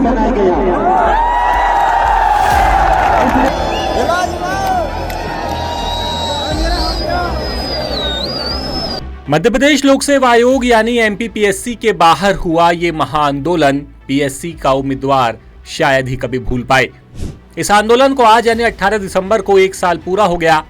बनाया गया। मध्य प्रदेश लोक सेवा आयोग यानी एमपीपीएससी के बाहर हुआ ये महाआंदोलन पीएससी का उम्मीदवार शायद ही कभी भूल पाए। इस आंदोलन को आज यानी 18 दिसंबर को 1 साल पूरा हो गया।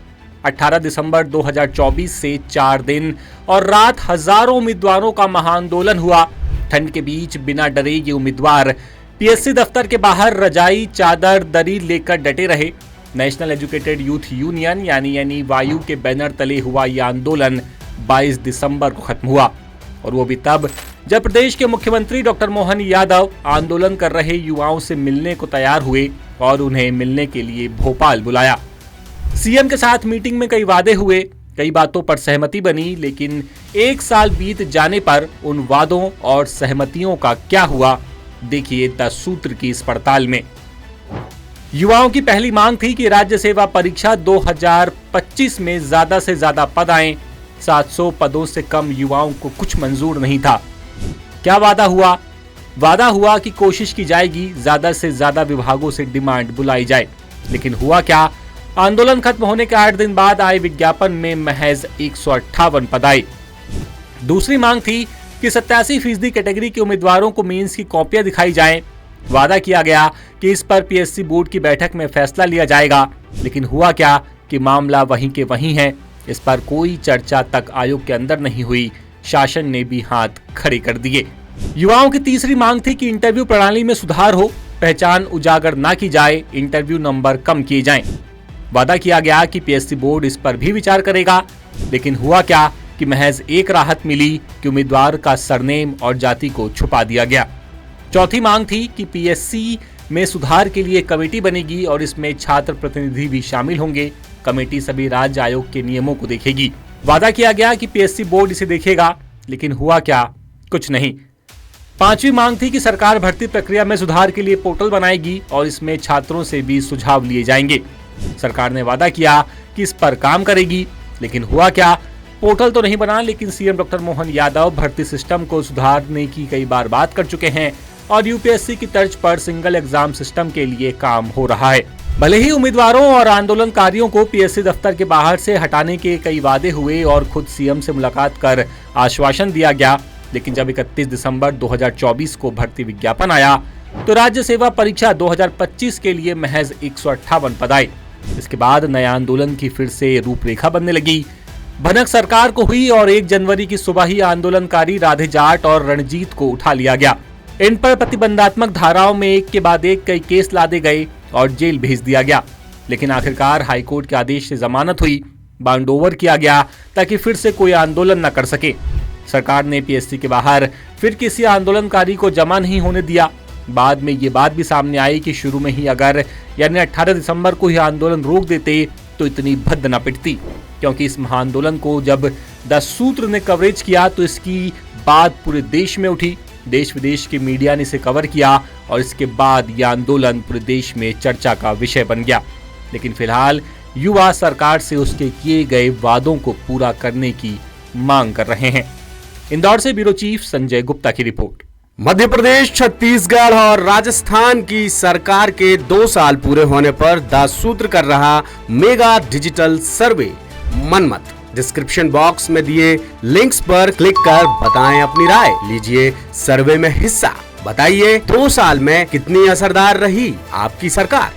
18 दिसंबर 2024 से 4 दिन और रात हजारों उम्मीदवारों का महाआंदोलन हुआ। ठंड के बीच बिना डरे ये उम्मीदवार पीएससी दफ्तर के बाहर रजाई, चादर, दरी लेकर डटे रहे। नेशनल एजुकेटेड यूथ यूनियन यानी एनईवायू के बैनर तले हुआ यह आंदोलन 22 दिसंबर को खत्म हुआ और वो भी तब जब प्रदेश के मुख्यमंत्री डॉक्टर मोहन यादव आंदोलन कर रहे युवाओं से मिलने को तैयार हुए और उन्हें मिलने के लिए भोपाल बुलाया। सीएम के साथ मीटिंग में कई वादे हुए, कई बातों पर सहमति बनी, लेकिन 1 साल बीत जाने पर उन वादों और सहमतियों का क्या हुआ, देखिए 10 सूत्र की इस पड़ताल में। युवाओं की पहली मांग थी कि राज्य सेवा परीक्षा 2025 में ज्यादा से ज्यादा पद आए। 700 पदों से कम युवाओं को कुछ मंजूर नहीं था। क्या वादा हुआ? वादा हुआ कि कोशिश की जाएगी ज्यादा से ज्यादा विभागों से डिमांड बुलाई जाए, लेकिन हुआ क्या? आंदोलन खत्म होने के 8 दिन बाद आए विज्ञापन में महज 158 पद आए। दूसरी मांग थी कि 87% कैटेगरी के उम्मीदवारों को मेंस की कॉपियां दिखाई जाएं। वादा किया गया कि इस पर पीएससी बोर्ड की बैठक में फैसला लिया जाएगा, लेकिन हुआ क्या कि मामला वहीं के वहीं है। इस पर कोई चर्चा तक आयोग के अंदर नहीं हुई। शासन ने भी हाथ खड़े कर दिए। युवाओं की तीसरी मांग थी कि इंटरव्यू प्रणाली में सुधार हो, पहचान उजागर ना की जाए, इंटरव्यू नंबर कम किए जाएं। वादा किया गया कि पीएससी बोर्ड इस पर भी विचार करेगा, लेकिन हुआ क्या कि महज एक राहत मिली कि उम्मीदवार का सरनेम और जाति को छुपा दिया गया। चौथी मांग थी कि पीएससी में सुधार के लिए कमेटी बनेगी और इसमें छात्र प्रतिनिधि भी शामिल होंगे। कमेटी सभी राज्य आयोग के नियमों को देखेगी। वादा किया गया कि पीएससी बोर्ड इसे देखेगा, लेकिन हुआ क्या? कुछ नहीं। पांचवी मांग थी कि सरकार भर्ती प्रक्रिया में सुधार के लिए पोर्टल बनाएगी और इसमें छात्रों से भी सुझाव लिए जाएंगे। सरकार ने वादा किया कि इस पर काम करेगी, लेकिन हुआ क्या? पोर्टल तो नहीं बना, लेकिन सीएम डॉक्टर मोहन यादव भर्ती सिस्टम को सुधारने की कई बार बात कर चुके हैं और यूपीएससी की तर्ज पर सिंगल एग्जाम सिस्टम के लिए काम हो रहा है। भले ही उम्मीदवारों और आंदोलनकारियों को पीएससी दफ्तर के बाहर से हटाने के कई वादे हुए और खुद सीएम से मुलाकात कर आश्वासन दिया गया, लेकिन जब 31 दिसंबर 2024 को भर्ती विज्ञापन आया तो राज्य सेवा परीक्षा 2025 के लिए महज 158 पद आए। इसके बाद नया आंदोलन की फिर से रूपरेखा बनने लगी। भनक सरकार को हुई और 1 जनवरी की सुबह ही आंदोलनकारी राधे जाट और रणजीत को उठा लिया गया। इन पर प्रतिबंधात्मक धाराओं में एक के बाद एक कई केस लादे गए और जेल भेज दिया गया, लेकिन आखिरकार हाईकोर्ट के आदेश से जमानत हुई, बाउंड ओवर किया गया ताकि फिर से कोई आंदोलन न कर सके। सरकार ने पीएससी के बाहर फिर किसी आंदोलनकारी को जमा नहीं होने दिया। बाद में ये बात भी सामने आई कि शुरू में ही अगर यानी 18 दिसंबर को ही आंदोलन रोक देते तो इतनी भद्द न पिटती, क्योंकि इस महाआंदोलन को जब 10 सूत्र ने कवरेज किया तो इसकी बात पूरे देश में उठी। देश विदेश के मीडिया ने इसे कवर किया और इसके बाद यह आंदोलन पूरे देश में चर्चा का विषय बन गया। लेकिन फिलहाल युवा सरकार से उसके किए गए वादों को पूरा करने की मांग कर रहे हैं। इंदौर से ब्यूरो चीफ संजय गुप्ता की रिपोर्ट। मध्य प्रदेश, छत्तीसगढ़ और राजस्थान की सरकार के 2 साल पूरे होने पर 10 सूत्र कर रहा mega digital survey Manmath. Description box में दिए लिंक्स पर क्लिक कर बताएं अपनी राय। लीजिए सर्वे में हिस्सा। बताइए 2 साल में कितनी असरदार रही आपकी सरकार।